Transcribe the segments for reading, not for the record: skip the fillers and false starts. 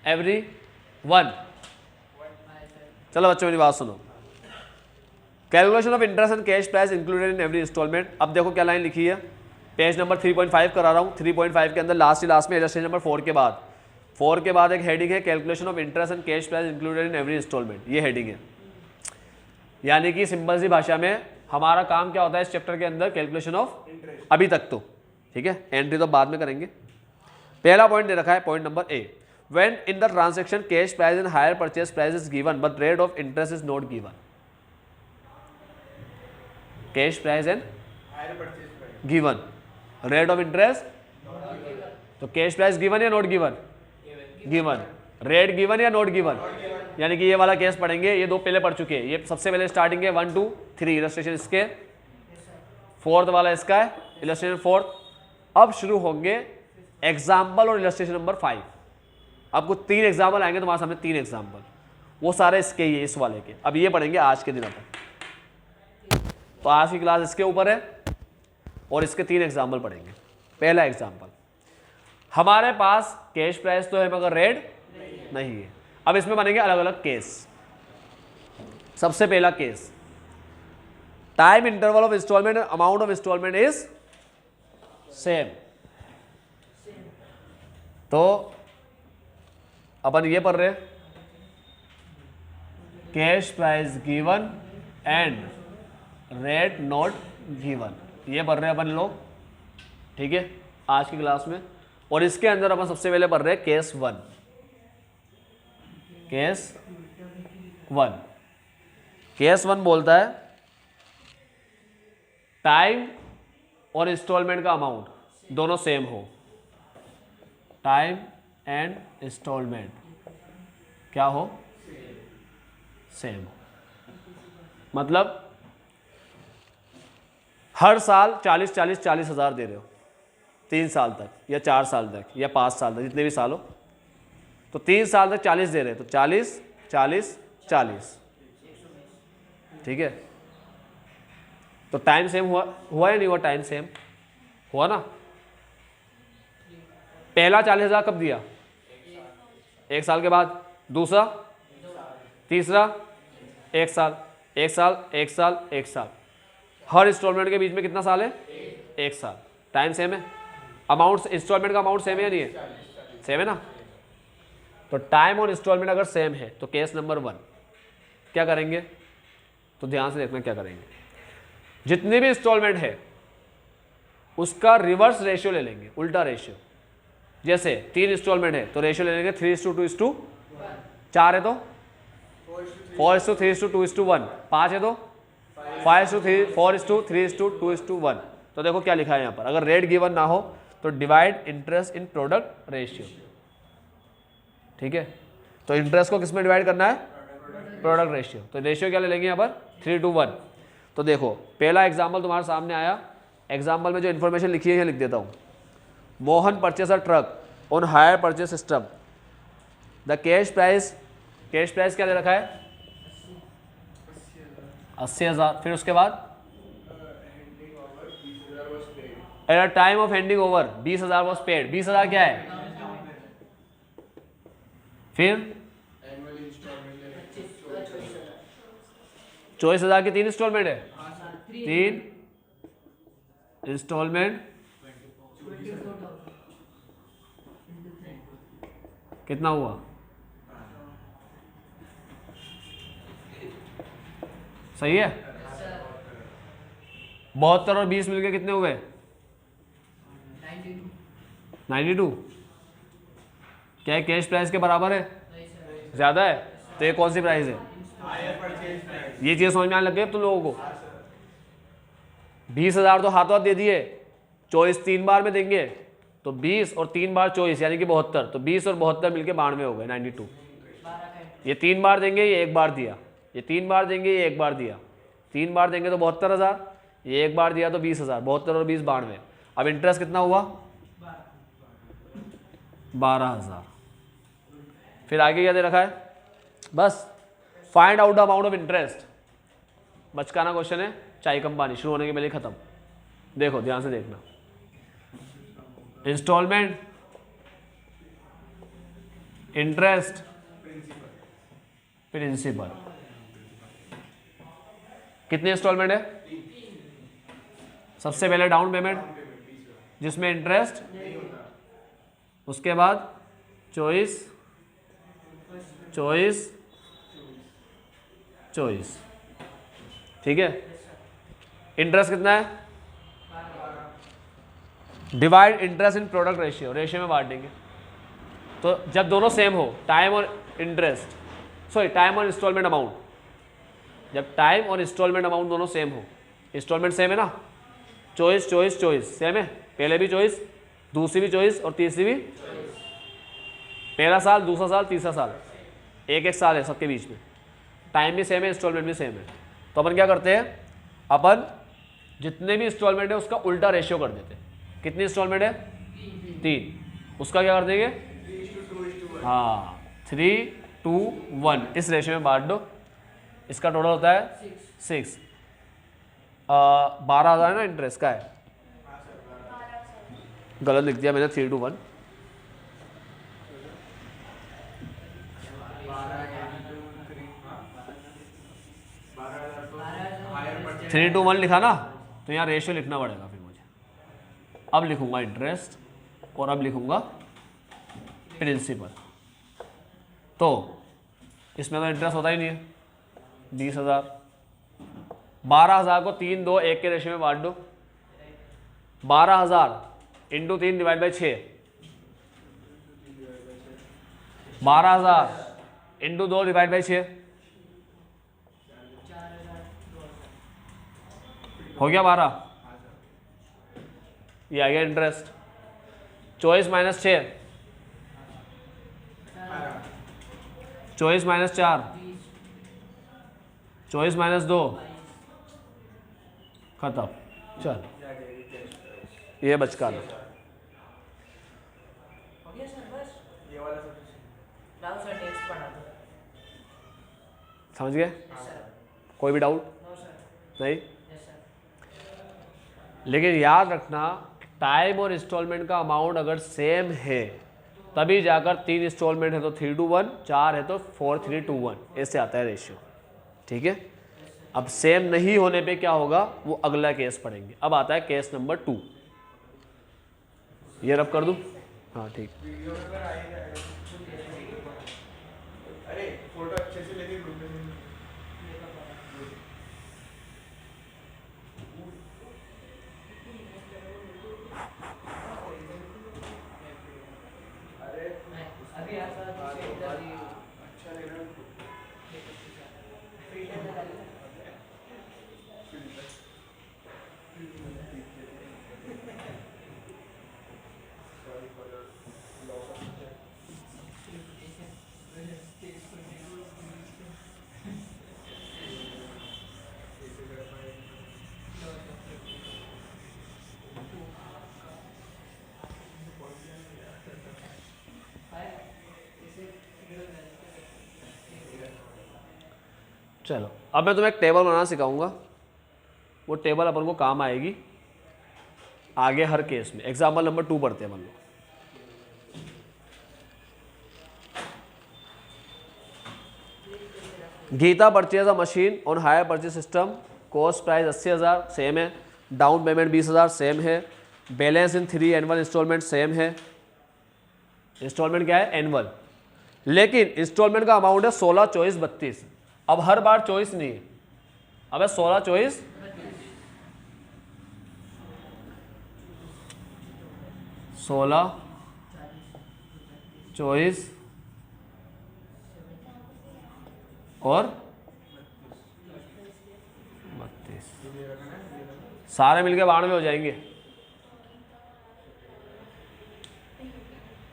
Every one. चलो बच्चों मेरी बात सुनो, calculation of interest and cash price included in every instalment. अब देखो क्या लाइन लिखी है, पेज नंबर 3.5 करा रहा हूँ। 3.5 के अंदर लास्ट में इलस्ट्रेशन नंबर 4 के बाद एक हेडिंग है calculation of interest and cash price included in every instalment. ये हेडिंग है, यानी कि सिंपल सी भाषा में हमारा काम क्या होता है इस चैप्टर के अंदर, कैलकुलेशन ऑफ अभी तक तो ठीक है, एंट्री तो बाद में करेंगे। पहला पॉइंट दे रखा है, point number A, when in the transaction cash price and higher purchase price is given but rate of interest is not given. Cash price and given, rate of interest, तो cash price given या not given? Given. Rate given या not given? यानी कि ये वाला case पढ़ेंगे, ये दो पहले पढ़ चुके हैं। ये सबसे पहले स्टार्टिंग है 1 2 3 इलस्ट्रेशन इसके, फोर्थ वाला इसका है इलस्ट्रेशन फोर्थ। अब शुरू होंगे एग्जाम्पल और इलस्ट्रेशन नंबर 5। आपको 3 एग्जाम्पल आएंगे तुम्हारे सामने, 3 एग्जाम्पल, वो सारे इसके ही है, इस वाले के। अब ये पढ़ेंगे आज के दिन पर, तो आज की क्लास इसके ऊपर है और इसके 3 एग्जाम्पल पढ़ेंगे। पहला एग्जाम्पल, हमारे पास कैश प्राइस तो है मगर रेट नहीं है। अब इसमें बनेंगे अलग अलग केस। सबसे पहला case, time interval of instalment and amount of instalment is same. तो अपन ये पढ़ रहे, cash price given and rate not given, ये पढ़ रहे हैं अपन लोग, ठीक है, आज की क्लास में। और इसके अंदर अपन सबसे पहले पढ़ रहे हैं केस 1। केस 1, केस 1 बोलता है टाइम और इंस्टॉलमेंट का अमाउंट दोनों सेम हो। टाइम एंड इंस्टॉलमेंट क्या हो? सेम हो। मतलब हर साल 40 हज़ार दे रहे हो 3 साल तक या 4 साल तक या 5 साल तक, जितने भी साल हो, तो 3 साल तक 40 दे रहे हैं, तो 40 40 40, ठीक है। तो टाइम सेम हुआ या नहीं हुआ? टाइम सेम हुआ ना। पहला 40,000 कब दिया? 1 साल के बाद। दूसरा, तीसरा 1 साल, 1 साल, 1 साल, 1 साल। हर इंस्टॉलमेंट के बीच में कितना साल है? 1 साल। टाइम सेम है। अमाउंट, इंस्टॉलमेंट का अमाउंट सेम है या नहीं है? सेम है ना। तो टाइम और इंस्टॉलमेंट अगर सेम है तो केस नंबर 1 क्या करेंगे? तो ध्यान से देखना क्या करेंगे। जितनी भी इंस्टॉलमेंट है उसका रिवर्स रेशियो ले लेंगे, उल्टा रेशियो। जैसे 3 इंस्टॉलमेंट है तो रेशियो ले लेंगे 3:2:1, 4 है तो 4:3:2:1, 5 है तो 4:3:2:1। तो देखो क्या लिखा है यहाँ पर, अगर रेट गिवन ना हो तो divide interest in product ratio, ठीक है। तो इंटरेस्ट को किस में डिवाइड करना है? Product ratio. तो रेशियो क्या ले लेंगे यहाँ पर? 3:1। तो देखो पहला एग्जाम्पल तुम्हारे सामने आया। एग्जाम्पल में जो इन्फॉर्मेशन लिखी है यहाँ लिख देता हूँ। Mohan purchase a truck on hire purchase system. The cash price क्या दे रखा है? 80,000। फिर उसके बाद at the time of handing over 20,000 was paid. 20,000 क्या है? फिर 24,000 की 3 इंस्टॉलमेंट है, 3 इंस्टॉलमेंट कितना हुआ? सही है। 72 और 20 मिलके कितने हुए? 92। क्या है कैश प्राइस के बराबर है? ज्यादा है। तो ये कौन सी प्राइस है? ये चीज समझ में आने लग गई अब तुम लोगों को। 20,000 तो हाथों हाथ दे दिए, 24 3 बार में देंगे तो 20 और 3 बार 24 यानी कि 72। तो 20 और 72 मिलके 92 हो गए, 92। ये 3 बार देंगे, ये 1 बार दिया। ये 3 बार देंगे, ये 1 बार दिया। 3 बार देंगे तो 72,000, ये 1 बार दिया तो 20,000। 72 और 20 92। अब इंटरेस्ट कितना हुआ? 12,000। फिर आगे क्या दे रखा है? बस find out the amount of interest. बचकाना क्वेश्चन है, चाय कम पानी, शुरू होने के पहले खत्म। देखो ध्यान से देखना। Instalment interest principal. कितने इंस्टॉलमेंट है? सबसे पहले डाउन पेमेंट जिसमें इंटरेस्ट, उसके बाद चॉइस चॉइस चॉइस, ठीक है। इंटरेस्ट कितना है? Divide interest in product ratio, ratio में बांट देंगे। तो जब दोनों सेम हो, टाइम और इंटरेस्ट, सॉरी टाइम और इंस्टॉलमेंट अमाउंट, जब टाइम और इंस्टॉलमेंट अमाउंट दोनों सेम हो, इंस्टॉलमेंट सेम है ना, चॉइस चॉइस चॉइस सेम है, पहले भी चॉइस, दूसरी भी चॉइस और तीसरी भी, पहला साल, दूसरा साल, तीसरा साल, एक साल है सबके बीच में, टाइम भी सेम है, इंस्टॉलमेंट भी सेम है। तो अपन क्या करते हैं, अपन जितने भी इंस्टॉलमेंट है उसका उल्टा रेशियो कर देते हैं। कितनी इंस्टॉलमेंट है? 3, उसका क्या कर देंगे? हाँ 3:1, इस रेशियो में बांट दो। इसका टोटल होता है 6। 12,000 है ना इंटरेस्ट का है, गलत लिख दिया मैंने, 3:1। 3:1 लिखा ना, तो यहाँ रेशियो लिखना पड़ेगा फिर मुझे। अब लिखूंगा इंटरेस्ट और अब लिखूंगा प्रिंसिपल। तो इसमें तो इंटरेस्ट होता ही नहीं है, 20,000। 12,000 को 3, 2, 1 के रेशियो में बांट दो। 12,000 into 3 divide by 6, 12,000 into 2 divide by 6, हो गया 12। ये आ गया interest. Choice minus 6, choice minus 4, choice minus 2, खत्म। चल ये बचका लो। समझ गए? कोई भी डाउट नहीं? लेकिन याद रखना, टाइम और इंस्टॉलमेंट का अमाउंट अगर सेम है तभी जाकर 3 इंस्टॉलमेंट है तो 3:1, 4 है तो 4:3:1, ऐसे आता है रेशियो, ठीक है। अब सेम नहीं होने पे क्या होगा, वो अगला केस पढ़ेंगे। अब आता है केस नंबर 2। ये रब कर दूं? हाँ ठीक। अरे फोटो अच्छे से लेके ग्रुप में। चलो अब मैं तुम्हें एक टेबल बनाना सिखाऊंगा, वो टेबल अपन को काम आएगी आगे हर केस में। एग्जाम्पल नंबर 2 पढ़ते हैं अपन लोग। Gita purchase a machine on hire purchase system, cost price 80,000 same है, डाउन पेमेंट 20,000 सेम है, balance in 3 annual instalment same है। इंस्टॉलमेंट क्या है? एनुअल। लेकिन इंस्टॉलमेंट का अमाउंट है 16, 24, 32। अब हर बार चॉइस नहीं है, अब है 16, 24, 16, 24 और 32, सारे मिलके 92 हो जाएंगे।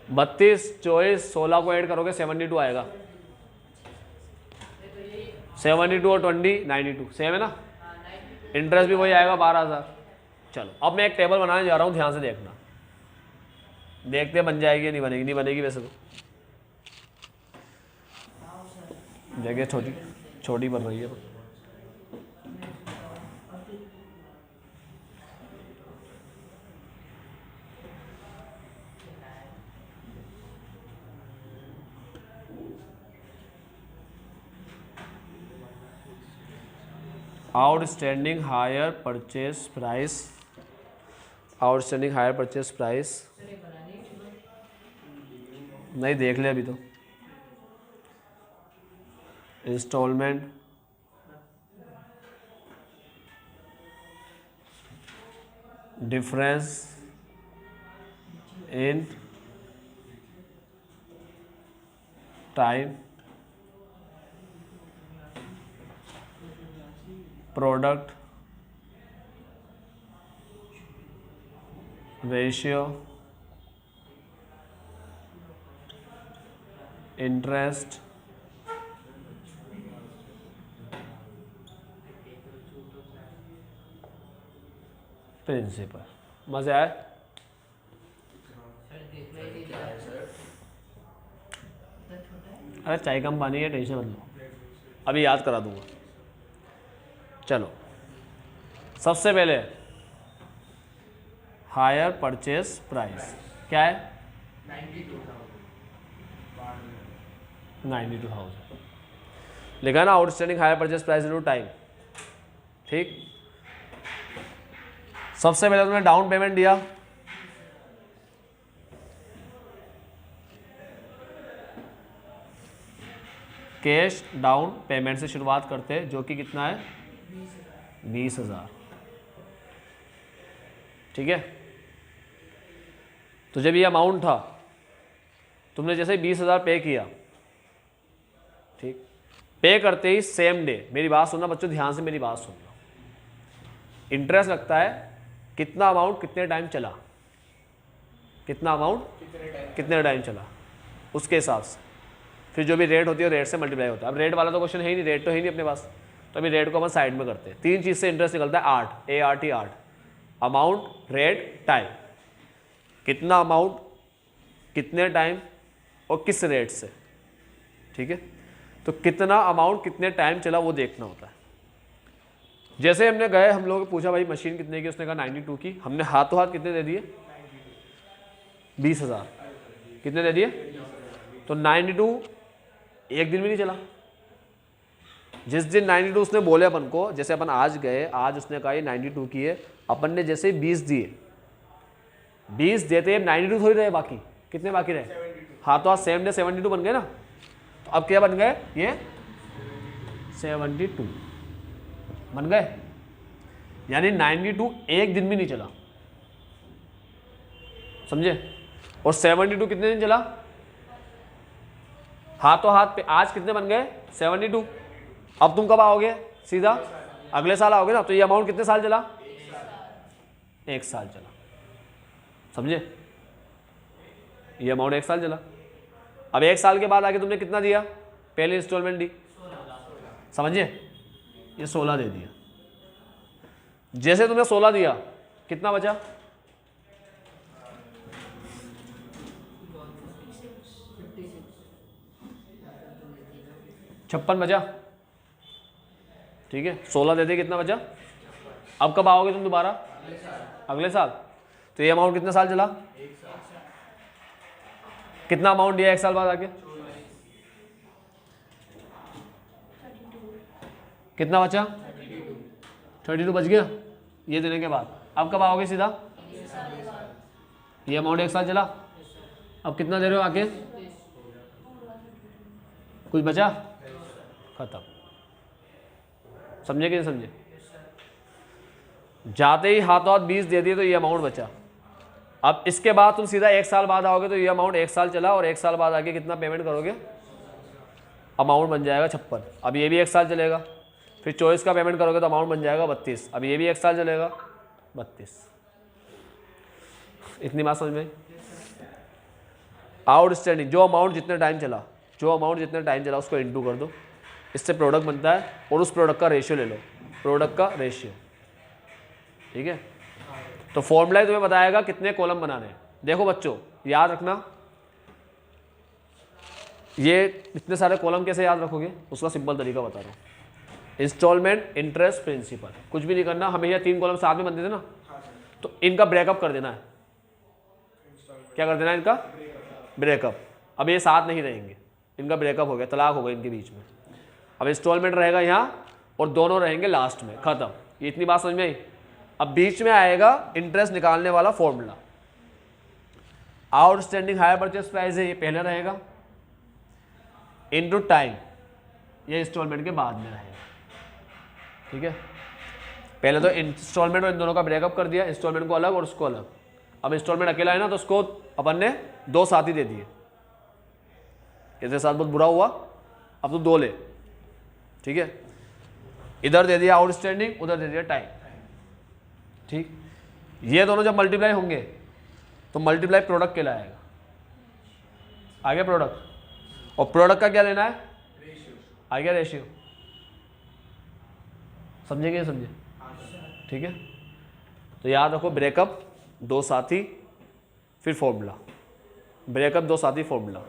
32, 24, 16 को ऐड करोगे 72 आएगा। 72 और 20, 92 सेम है ना। इंटरेस्ट भी वही आएगा 12,000। चलो अब मैं एक टेबल बनाने जा रहा हूँ, ध्यान से देखना, देखते बन जाएगी नहीं बनेगी। नहीं बनेगी वैसे तो, जगह छोटी छोटी बन रही है। Outstanding hire purchase price, outstanding hire purchase price नहीं देख ले अभी तो, instalment difference in time product ratio interest principal. मजे आए? अरे चाय कम पानी है, टेंशन मत लो, अभी याद करा दूंगा। चलो सबसे पहले हायर परचेज प्राइस क्या है? 92,000 लिखा ना, outstanding hire purchase price into time. ठीक, सबसे पहले तुमने डाउन पेमेंट दिया, कैश डाउन पेमेंट से शुरुआत करते हैं, जो कि कितना है? 20,000। ठीक है, तो जब ये अमाउंट था, तुमने जैसे 20,000 पे किया, ठीक, पे करते ही सेम डे, मेरी बात सुनना बच्चों, ध्यान से मेरी बात सुनना, इंटरेस्ट लगता है कितना अमाउंट कितने टाइम चला, कितना अमाउंट कितने टाइम चला, उसके हिसाब से फिर जो भी रेट होती है रेट से मल्टीप्लाई होता है। अब रेट वाला तो क्वेश्चन है ही नहीं, रेट तो है ही नहीं अपने पास, तो अभी रेट को अपन साइड में करते हैं। 3 चीज़ से इंटरेस्ट निकलता है, 8 ART 8, अमाउंट, रेट, टाइम, कितना अमाउंट कितने टाइम और किस रेट से। ठीक है, तो कितना अमाउंट कितने टाइम चला वो देखना होता है। जैसे हमने गए, हम लोग पूछा भाई मशीन कितने की, उसने कहा 92 की, हमने हाथों हाथ कितने दे दिए? 20,000। कितने दे दिए? तो 92 एक दिन भी नहीं चला। जिस दिन 92 उसने बोले अपन को, जैसे अपन आज गए, आज उसने कहा ये 92 की है, अपन ने जैसे 20 दिए, 20 देते 92 थोड़ी रहे, बाकी कितने बाकी रहे? हाथों हाथ सेम डे 72 बन गए ना। तो अब क्या बन गए? ये 72 बन गए, यानी 92 एक दिन भी नहीं चला, समझे? और 72 कितने दिन चला? हाथों हाथ पे आज कितने बन गए? 72। अब तुम कब आओगे? सीधा अगले साल आओगे ना। तो ये अमाउंट कितने साल चला? 1 साल चला, समझे? ये अमाउंट 1 साल चला। अब 1 साल के बाद आके तुमने कितना दिया? पहले इंस्टॉलमेंट दी, समझिए, ये 16 दे दिया। जैसे तुमने 16 दिया, कितना बचा? 56 बचा। ठीक है, 16 दे दे, कितना बचा? अब कब आओगे तुम दोबारा? अगले साल। तो ये अमाउंट कितने साल चला? कितना अमाउंट दिया 1 साल बाद आके? कितना बचा? 32 बच गया ये देने के बाद। अब कब आओगे सीधा? ये अमाउंट 1 साल चला, अब कितना दे रहे हो आके? कुछ बचा? खत्म। समझे कि नहीं समझे? जाते ही हाथों हाथ 20 दे दिए तो ये अमाउंट बचा। अब इसके बाद तुम सीधा 1 साल बाद आओगे तो ये अमाउंट 1 साल चला, और 1 साल बाद आके कितना पेमेंट करोगे? अमाउंट बन जाएगा 56। अब ये भी 1 साल चलेगा, फिर 24 का पेमेंट करोगे तो अमाउंट बन जाएगा 32। अब ये भी 1 साल चलेगा, 32। इतनी बात समझ में? आउटस्टैंडिंग जो अमाउंट जितने टाइम चला, जो अमाउंट जितने टाइम चला उसको इंटू कर दो, इससे प्रोडक्ट बनता है, और उस प्रोडक्ट का रेशियो ले लो, प्रोडक्ट का रेशियो। ठीक है, तो फॉर्मूला तुम्हें बताएगा कितने कॉलम बनाने हैं। देखो बच्चों याद रखना, ये इतने सारे कॉलम कैसे याद रखोगे उसका सिंपल तरीका बता रहा हूँ। इंस्टॉलमेंट, इंटरेस्ट, प्रिंसिपल, कुछ भी नहीं करना, हमेशा 3 कॉलम साथ में बनते थे ना, तो इनका ब्रेकअप कर देना है। क्या कर देना है? इनका ब्रेकअप। अब ये साथ नहीं रहेंगे, इनका ब्रेकअप हो गया, तलाक हो गया इनके बीच में। अब इंस्टॉलमेंट रहेगा यहाँ, और दोनों रहेंगे लास्ट में, खत्म। ये इतनी बात समझ में आई। अब बीच में आएगा इंटरेस्ट निकालने वाला formula. Outstanding hire purchase price है, ये पहले रहेगा, इनटू टाइम, ये इंस्टॉलमेंट के बाद में रहेगा। ठीक है, पहले तो इंस्टॉलमेंट और इन दोनों का ब्रेकअप कर दिया, इंस्टॉलमेंट को अलग और उसको अलग। अब इंस्टॉलमेंट अकेला है ना, तो उसको अपन ने 2 साथ ही दे दिए। इसके साथ बहुत बुरा हुआ, अब तो 2 ले। ठीक है, इधर दे दिया आउटस्टैंडिंग, उधर दे दिया टाइम। ठीक, ये दोनों जब मल्टीप्लाई होंगे तो मल्टीप्लाई प्रोडक्ट कहलाएगा। आ गया प्रोडक्ट, और प्रोडक्ट का क्या लेना है, आ गया रेशियो। समझेंगे नहीं समझे? ठीक है, तो याद रखो ब्रेकअप 2 साथी फिर फॉर्मूला, ब्रेकअप 2 साथी फॉर्मूला।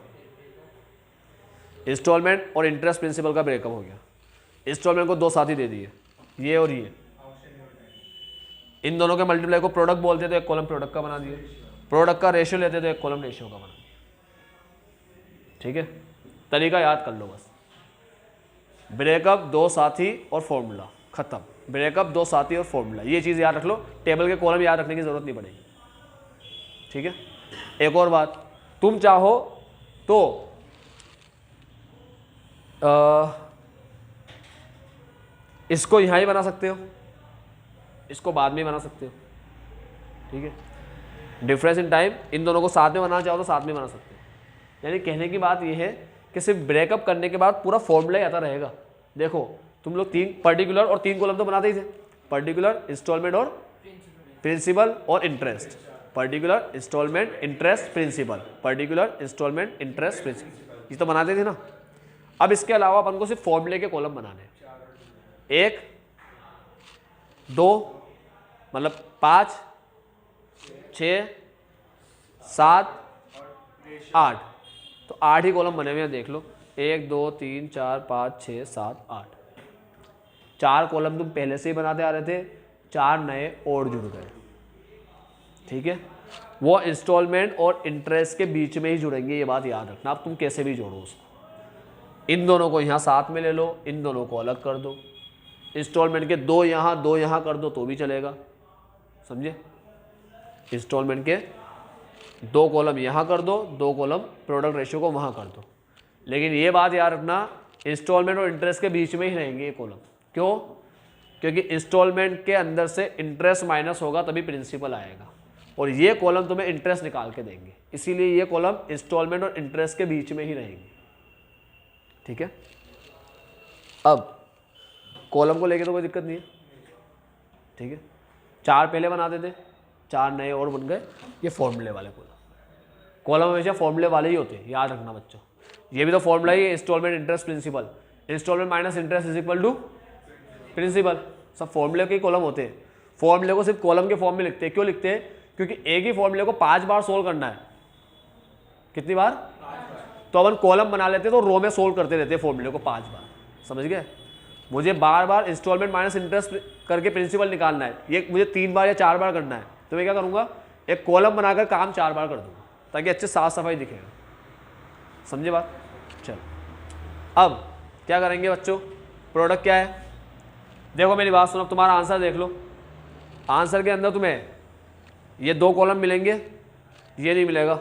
इंस्टॉलमेंट और इंटरेस्ट प्रिंसिपल का ब्रेकअप हो गया। इंस्टॉलमेंट को 2 साथी दे दिए, ये और ये, इन दोनों के मल्टीप्लाई को प्रोडक्ट बोलते तो एक कॉलम प्रोडक्ट का बना दिए, प्रोडक्ट का रेशियो लेते तो एक कॉलम रेशियो का बना। ठीक है, तरीका याद कर लो बस, ब्रेकअप 2 साथी और फॉर्मूला, खत्म। ब्रेकअप 2 साथी और फॉर्मूला, ये चीज़ याद रख लो, टेबल के कॉलम याद रखने की जरूरत नहीं पड़ेगी। ठीक है, एक और बात, तुम चाहो तो इसको यहाँ ही बना सकते हो, इसको बाद में बना सकते हो। ठीक है, डिफरेंस इन टाइम, इन दोनों को साथ में बनाना चाहो तो साथ में बना सकते हो। यानी कहने की बात यह है कि सिर्फ ब्रेकअप करने के बाद पूरा फॉर्मूला ही आता रहेगा। देखो तुम लोग 3 पर्टिकुलर और 3 कॉलम तो बनाते ही थे, पर्टिकुलर, इंस्टॉलमेंट और प्रिंसिपल और interest, particular, instalment, interest, principal, particular, instalment, interest, principal, ये तो बनाते थे ना। अब इसके अलावा अपन को सिर्फ फॉर्मूले के कॉलम बनाने हैं, 1, 2, मतलब 5, 6, 7, 8, तो 8 ही कॉलम बने हुए हैं। देख लो, 1, 2, 3, 4, 5, 6, 7, 8, 4 कॉलम तुम पहले से ही बनाते आ रहे थे, 4 नए और जुड़ गए। ठीक है, वो इंस्टॉलमेंट और इंटरेस्ट के बीच में ही जुड़ेंगे, ये बात याद रखना। अब तुम कैसे भी जोड़ो उसको, इन दोनों को यहाँ साथ में ले लो, इन दोनों को अलग कर दो, इंस्टॉलमेंट के 2 यहाँ 2 यहाँ कर दो तो भी चलेगा। समझे? इंस्टॉलमेंट के 2 कॉलम यहाँ कर दो, 2 कॉलम प्रोडक्ट रेशियो को वहाँ कर दो, लेकिन ये बात याद रखना, इंस्टॉलमेंट और इंटरेस्ट के बीच में ही रहेंगे ये कॉलम। क्यों? क्योंकि इंस्टॉलमेंट के अंदर से इंटरेस्ट माइनस होगा तभी प्रिंसिपल आएगा, और ये कॉलम तुम्हें इंटरेस्ट निकाल के देंगे, इसीलिए ये कॉलम इंस्टॉलमेंट और इंटरेस्ट के बीच में ही रहेंगे। ठीक है, अब कॉलम को लेके तो कोई दिक्कत नहीं है। ठीक है, 4 पहले बनाते थे, 4 नए और बन गए, ये फॉर्मूले वाले कॉलम हमेशा फॉर्मूले वाले ही होते हैं, याद रखना बच्चों। ये भी तो फॉर्मूला ही है, instalment interest principal, instalment minus interest is equal to principal, सब फॉर्मूले के ही कॉलम होते हैं। फॉर्मूले को सिर्फ कॉलम के फॉर्म में लिखते हैं। क्यों लिखते हैं? क्योंकि एक ही फॉर्मूले को 5 बार सोल्व करना है। कितनी बार? 5 बार। तो अपन कॉलम बना लेते हैं तो रो में सोल्व करते रहते हैं फॉर्मूले को 5 बार। समझ गए? मुझे बार बार इंस्टॉलमेंट माइनस इंटरेस्ट करके प्रिंसिपल निकालना है, ये मुझे 3 बार या 4 बार करना है, तो मैं क्या करूँगा, एक कॉलम बनाकर काम 4 बार कर दूंगा ताकि अच्छे साफ सफाई दिखेगा। समझे बात? चलो अब क्या करेंगे बच्चों, प्रोडक्ट क्या है? देखो मेरी बात सुनो, तुम्हारा आंसर देख लो। आंसर के अंदर तुम्हें ये 2 कॉलम मिलेंगे, ये नहीं मिलेगा।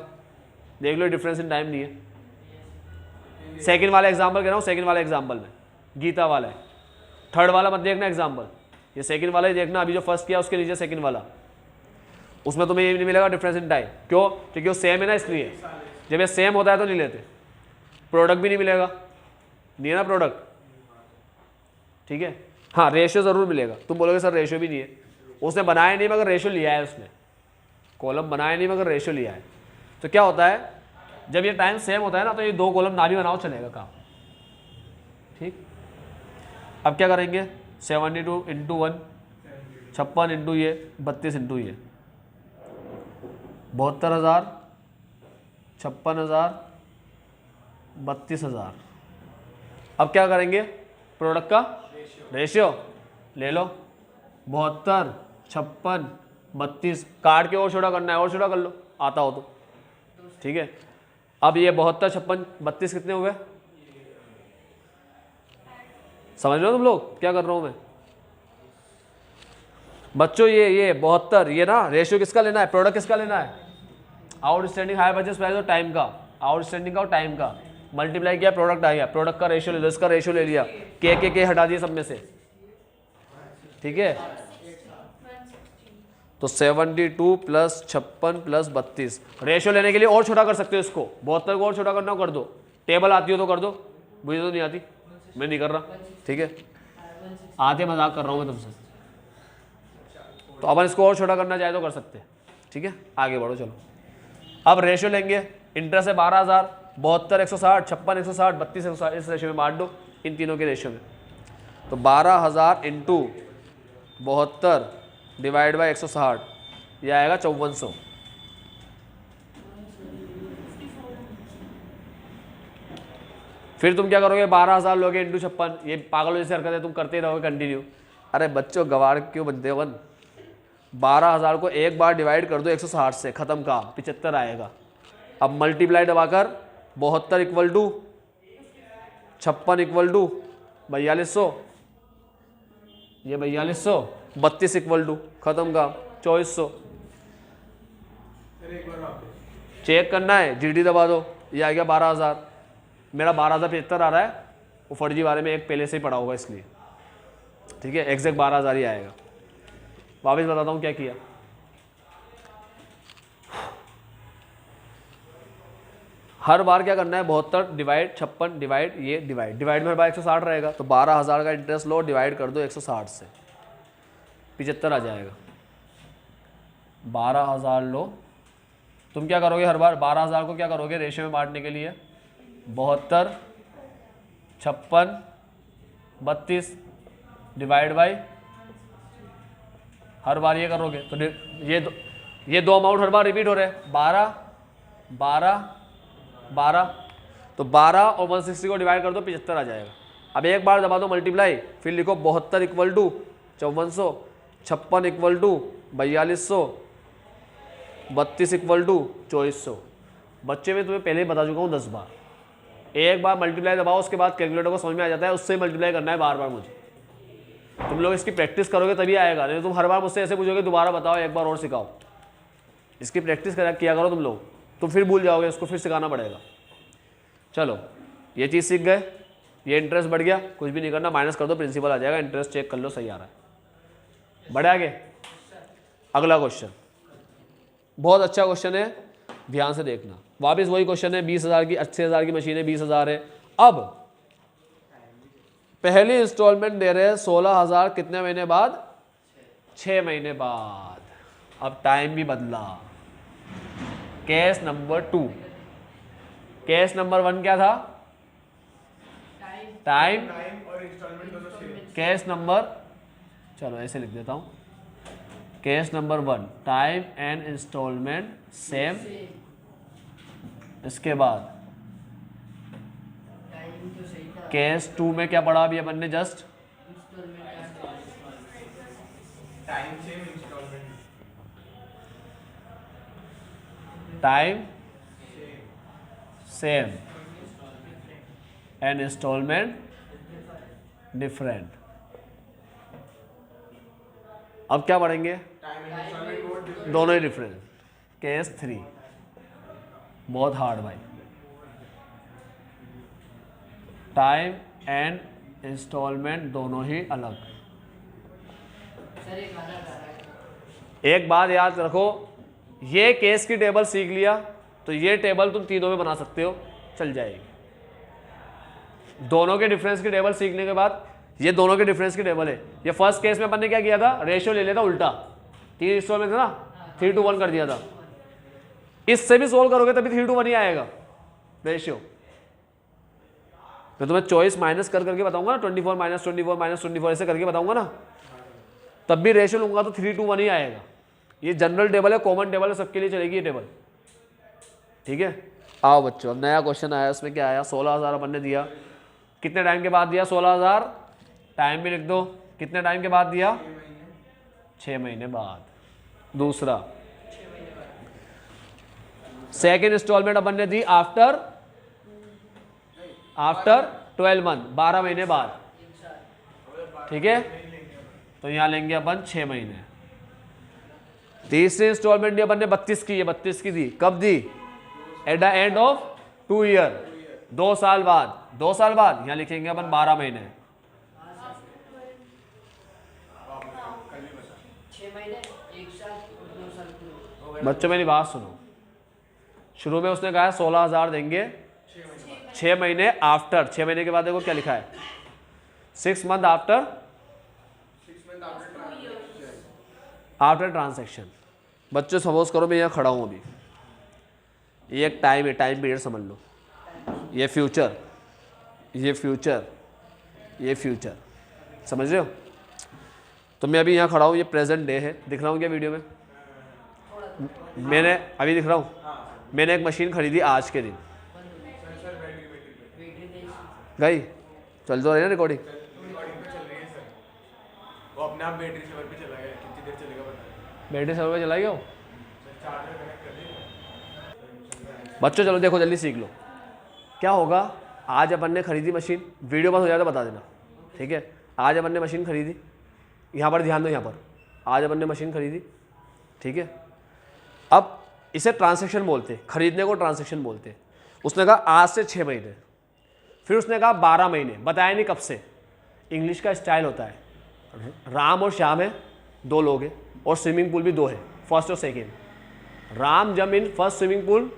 देख लो, डिफरेंस इन टाइम नहीं है। सेकंड वाला एग्जांपल कह रहा हूँ, सेकंड वाला एग्जांपल में गीता वाला है, थर्ड वाला मत देखना एग्जांपल, ये सेकंड वाला ही देखना। अभी जो फर्स्ट किया उसके नीचे सेकंड वाला, उसमें तुम्हें ये नहीं मिलेगा डिफरेंस इन टाइम। क्यों? क्योंकि वो सेम है ना, इसलिए। जब ये सेम होता है तो नहीं लेते। प्रोडक्ट भी नहीं मिलेगा, नहीं है ना प्रोडक्ट। ठीक है, हाँ रेशियो जरूर मिलेगा। तुम बोलोगे सर रेशियो भी नहीं है, उसने बनाया नहीं मगर रेशियो लिया है, उसने कॉलम बनाया नहीं मगर रेशियो लिया है। तो क्या होता है, जब ये टाइम सेम होता है ना, तो ये 2 कॉलम ना भी बनाओ चलेगा काम। ठीक, अब क्या करेंगे, 72 इंटू 1, 56 इंटू ये, 32 इंटू ये, 72,000, 56,000, 32,000। अब क्या करेंगे, प्रोडक्ट का रेशियो ले लो, 72, 56, 32, काट के और छोटा करना है, और छोटा कर लो आता हो तो। ठीक है, अब ये 72, 56, 32 कितने हुए? समझ रहे हो तुम लोग क्या कर रहा हूँ मैं बच्चों? ये 72 ये ना रेशियो किसका लेना है, प्रोडक्ट किसका लेना है, आउटस्टैंडिंग हायर परचेज प्राइस और टाइम का, आउटस्टैंडिंग का और टाइम का मल्टीप्लाई किया, प्रोडक्ट आ गया, प्रोडक्ट का रेशियो ले लो, इसका रेशियो ले लिया, के हटा दिए सब में से, ठीक है। तो 72 प्लस 56 प्लस 32 रेशियो लेने के लिए और छोटा कर सकते हो इसको, 72 को और छोटा करना हो कर दो, टेबल आती हो तो कर दो, मुझे तो नहीं आती, मैं नहीं कर रहा, ठीक है। आते मजाक कर रहा हूँ मैं तुमसे, तो अपन इसको और छोटा करना चाहे तो कर सकते हैं, ठीक है। आगे बढ़ो चलो। अब रेशियो लेंगे, इंटरेस्ट है 12,000, 72 160, 56 160, 32 160, इस रेशियो में बांट दो, इन तीनों के रेशियो में। तो 12,000 इंटू 72 डिवाइड बाई 160, ये आएगा 5400। फिर तुम क्या करोगे, 12,000 लोगे इंटू 56, ये पागलों जैसे हरकत है तुम करते ही रहोगे कंटिन्यू। अरे बच्चों गवार क्यों बनते हो वन, 12,000 को एक बार डिवाइड कर दो 160 से, खत्म का 75 आएगा। अब मल्टीप्लाई दबाकर 72 इक्वल टू 56 इक्वल टू 4200, ये 4200, 32 इक्वल टू खत्म का 2400। चेक करना है, जीडी दबा दो, ये आ गया 12,000, मेरा 12,075 आ रहा है, वो फर्जी बारे में एक पहले से ही पड़ा होगा इसलिए, ठीक है। एग्जैक्ट 12,000 ही आएगा। वापस बताता हूँ क्या किया, हर बार क्या करना है, 72 डिवाइड 56 डिवाइड ये डिवाइड में हर बार 160 रहेगा, तो 12,000 का इंटरेस्ट लो, डिवाइड कर दो 160 से, 75 आ जाएगा। 12,000 लो, तुम क्या करोगे हर बार 12,000 को क्या करोगे रेशियो में बांटने के लिए, 72 56 32 डिवाइड बाई, हर बार ये करोगे तो ये दो अमाउंट हर बार रिपीट हो रहे हैं, 12 12 12, तो 12 और 160 को डिवाइड कर दो 75 आ जाएगा। अब एक बार दबा दो मल्टीप्लाई, फिर लिखो 72 equal to 5400, 56 equal to 4200, 32 equal to 2400। बच्चे में तुम्हें पहले ही बता चुका हूँ 10 बार, एक बार मल्टीप्लाई दबाओ उसके बाद कैलकुलेटर को समझ में आ जाता है, उससे मल्टीप्लाई करना है बार बार। मुझे तुम लोग इसकी प्रैक्टिस करोगे तभी आएगा, नहीं तुम हर बार मुझसे ऐसे पूछोगे दोबारा बताओ, एक बार और सिखाओ। इसकी प्रैक्टिस किया करो तुम लोग, तुम फिर भूल जाओगे, इसको फिर सिखाना पड़ेगा। चलो ये चीज़ सीख गए, ये इंटरेस्ट बढ़ गया, कुछ भी नहीं करना, माइनस कर दो, प्रिंसिपल आ जाएगा, इंटरेस्ट चेक कर लो सही आ रहा है। बढ़े आगे, अगला क्वेश्चन बहुत अच्छा क्वेश्चन है, ध्यान से देखना। वापस वही क्वेश्चन है, 20,000 की 80,000 की मशीन है, 20,000 है। अब पहली इंस्टॉलमेंट दे रहे हैं 16,000 कितने महीने बाद, 6 महीने बाद। अब टाइम भी बदला, केस नंबर 2, केस नंबर 1 क्या था, टाइम और इंस्टॉलमेंट दोनों सेम। केस नंबर, चलो ऐसे लिख देता हूँ, case number 1 time and instalment same, इसके बाद केस 2 में क्या पढ़ा अभी अपन ने just, time same, instalment time same and instalment different. अब क्या पढ़ेंगे, टाइम एंड इंस्टॉलमेंट दोनों ही डिफरेंट। केस 3 बहुत हार्ड भाई, टाइम एंड इंस्टॉलमेंट दोनों ही अलग। एक बात याद रखो, ये केस की टेबल सीख लिया तो ये टेबल तुम तीनों में बना सकते हो, चल जाएगी। दोनों के डिफरेंस की टेबल सीखने के बाद, ये दोनों के डिफरेंस की टेबल है। ये फर्स्ट केस में अपन ने क्या किया था, रेशियो ले लिया था उल्टा, 3 इंस्टॉलमेंट था ना, 3 to 1 कर दिया था। इससे भी सोल्व करोगे तभी 3 to 1 ही आएगा रेशियो। मैं तुम्हें चॉइस माइनस करके बताऊंगा ना, 24 माइनस 24 माइनस 24 ऐसे करके बताऊंगा ना, तब भी रेशियो लूंगा तो 3 to 1 ही आएगा। ये जनरल टेबल है, कॉमन टेबल है, सबके लिए चलेगी ये टेबल, ठीक है। आओ बच्चों, अब नया क्वेश्चन आया, उसमें क्या आया, 16,000 अपन ने दिया, कितने टाइम के बाद दिया 16,000, टाइम भी लिख दो, कितने टाइम के बाद दिया, 6 महीने बाद। दूसरा सेकेंड इंस्टॉलमेंट अपन ने दी आफ्टर 12 मंथ, 12 महीने बाद। ठीक है, तो यहाँ लेंगे अपन 6 महीने। तीसरी इंस्टॉलमेंट अपन ने 32 की है, 32 की दी, कब दी? At the end of 2 year, 2 साल बाद। 2 साल बाद यहाँ लिखेंगे अपन 12 महीने। 6 महीने, 1 साल, 2 साल। बच्चों मेरी बात सुनो, शुरू में उसने कहा 16,000 देंगे 6 महीने आफ्टर। 6 महीने के बाद देखो क्या लिखा है, 6 मंथ आफ्टर ट्रांसैक्शन। बच्चों सपोज करो मैं यहाँ खड़ा हूँ अभी, ये एक टाइम है, टाइम पीरियड समझ लो, ये फ्यूचर, ये फ्यूचर, ये फ्यूचर, समझ रहे हो? तो मैं अभी यहाँ खड़ा हूँ, ये प्रेजेंट डे है, दिख रहा हूँ क्या वीडियो में? मैंने अभी दिख रहा हूँ, मैंने एक मशीन खरीदी आज के दिन, गई चल तो रही है रिकॉर्डिंग, वो अपने आप बैटरी सेवर पे चला गया, कितनी देर चलेगा पता नहीं। बैटरी सर्वर चला गया हो? चार्जर कनेक्ट कर दिया। बच्चों चलो देखो जल्दी सीख लो क्या होगा। आज अपन ने खरीदी मशीन, वीडियो बंद हो जाए तो बता देना, ठीक है? आज अपन ने मशीन खरीदी, यहाँ पर ध्यान दो, यहाँ पर आज अपन ने मशीन खरीदी, ठीक है? अब इसे ट्रांसैक्शन बोलते, खरीदने को ट्रांसैक्शन बोलते। उसने कहा आज से 6 महीने, फिर उसने कहा 12 महीने, बताया नहीं कब से। इंग्लिश का स्टाइल होता है, राम और श्याम है, 2 लोग हैं, और स्विमिंग पूल भी 2 है, फर्स्ट और सेकेंड। राम जम in first swimming pool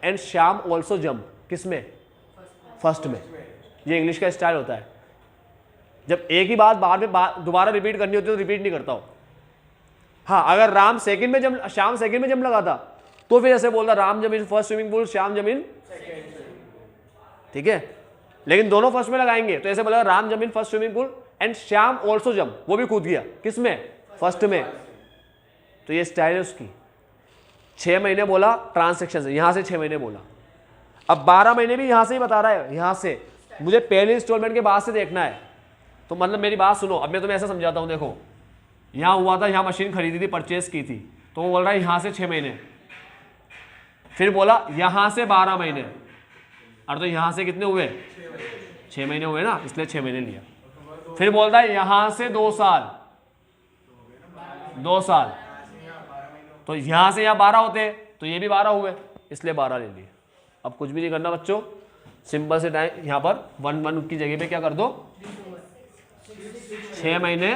and Shyam also जम, किस में? फर्स्ट में। ये इंग्लिश का स्टाइल होता है, जब एक ही बात बाद में दोबारा रिपीट करनी होती है तो रिपीट नहीं करता हो। हाँ, अगर राम सेकंड में जम, श्याम सेकंड में जम लगाता तो फिर ऐसे बोलता राम जम in first swimming pool, Shyam जम इन, ठीक है? लेकिन दोनों फर्स्ट में लगाएंगे तो ऐसे बोलेगा राम जम in first swimming pool and Shyam also जम, वो भी कूद गया, किस में? फर्स्ट में। तो ये स्टाइल है उसकी। 6 महीने बोला ट्रांसैक्शन से, यहां से 6 महीने बोला। अब 12 महीने भी यहां से ही बता रहा है, यहां से मुझे पहले इंस्टॉलमेंट के बाद से देखना है। तो मतलब मेरी बात सुनो, अब मैं तुम्हें ऐसा समझाता हूं, देखो यहां हुआ था, यहां मशीन खरीदी थी, परचेस की थी, तो वो बोल रहा है यहां से 6 महीने, फिर बोला यहां से 12 महीने, और तो यहां से कितने हुए? 6 महीने हुए ना, इसलिए 6 महीने लिया। फिर बोलता है यहां से 2 साल, 2 साल, तो यहां से यहां 12 होते तो ये भी 12 हुए, इसलिए 12 ले लिए। अब कुछ भी नहीं करना बच्चों, सिंपल से टाइम यहाँ पर 1 की जगह पे क्या कर दो, 6 महीने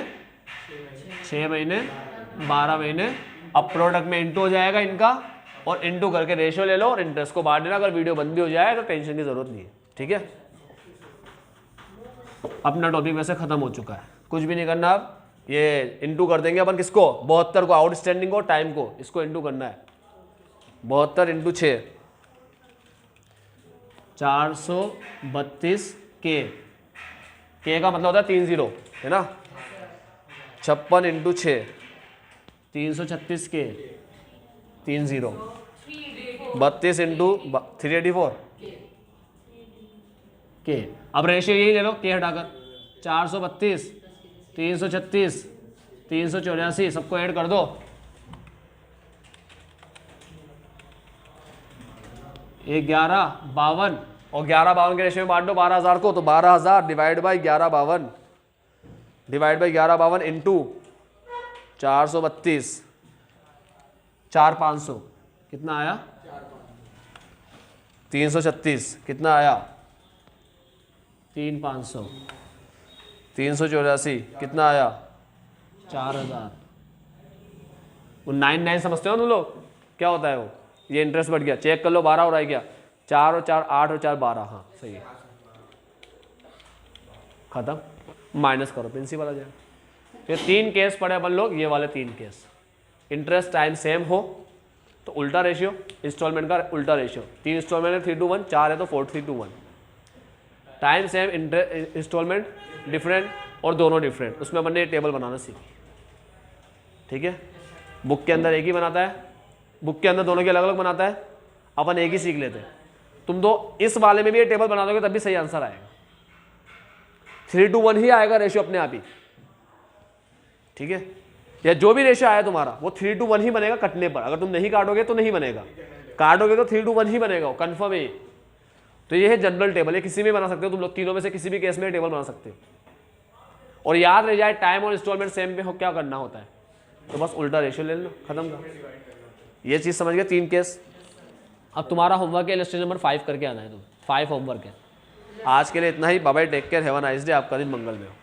12 महीने। अब प्रोडक्ट में इंटू हो जाएगा इनका, और इंटू करके रेशियो ले लो और इंटरेस्ट को बांट देना। अगर वीडियो बंद भी हो जाए तो टेंशन की जरूरत नहीं है, ठीक है? अपना टॉपिक वैसे खत्म हो चुका है, कुछ भी नहीं करना। अब ये इंटू कर देंगे अपन किसको, 72 को, आउटस्टैंडिंग को, टाइम को, इसको इंटू करना है। 72 इंटू 6, 432 के का मतलब होता है 3 0, है ना? 56 इंटू 6, 336 के, 3 0, 32 इंटू 384 के। अब रेशियो यही ले लो, के हटाकर 432, 336, 384, सबको ऐड कर दो। ये 1152, और 1152 के रेशियो में बांट दो 12,000 को, तो 12,000 divide by 1152, divide by 1152 into 432, 4,500 कितना आया? 336 कितना आया? 3,500, 384 कितना आया? 4,000। वो 9 समझते हो तुम लोग, क्या होता है वो? ये इंटरेस्ट बढ़ गया, चेक कर लो, 12 हो रहा है क्या? 4 और 4 8 और 4 12, हाँ सही है, खत्म। माइनस करो, प्रिंसिपल आ जाए। ये 3 केस पढ़े अपन लोग, ये वाले 3 केस। इंटरेस्ट टाइम सेम हो तो उल्टा रेशियो, इंस्टॉलमेंट का उल्टा रेशियो। 3 इंस्टॉलमेंट है 3:1, 4 है तो 4:3:1। टाइम सेम, इंस्टॉलमेंट डिफरेंट, और दोनों डिफरेंट, उसमें अपन ने टेबल बनाना सीखी, ठीक है? बुक के अंदर एक ही बनाता है, बुक के अंदर दोनों के अलग अलग बनाता है, अपन एक ही सीख लेते हैं। तुम दो इस वाले में भी ये टेबल बना दोगे तब भी सही आंसर आएगा। 3:1 ही आएगा रेशियो अपने आप ही, ठीक है? या जो भी रेशियो आया तुम्हारा वो 3:1 ही बनेगा कटने पर। अगर तुम नहीं काटोगे तो नहीं बनेगा, काटोगे तो 3:1 ही बनेगा, कंफर्म है। तो ये है जनरल टेबल, ये किसी में बना सकते हो तुम लोग, तीनों में से किसी भी केस में टेबल बना सकते हो। और याद रह जाए टाइम और इंस्टॉलमेंट सेम पे हो क्या करना होता है, तो बस उल्टा रेशियो ले लो, खत्म कर। ये चीज़ समझ गए 3 केस। अब तुम्हारा होमवर्क है इलस्ट्रेशन नंबर 5 करके आना है, तुम 5 होमवर्क है। आज के लिए इतना ही, bye bye, take care, have a nice day, आपका दिन मंगल में हो।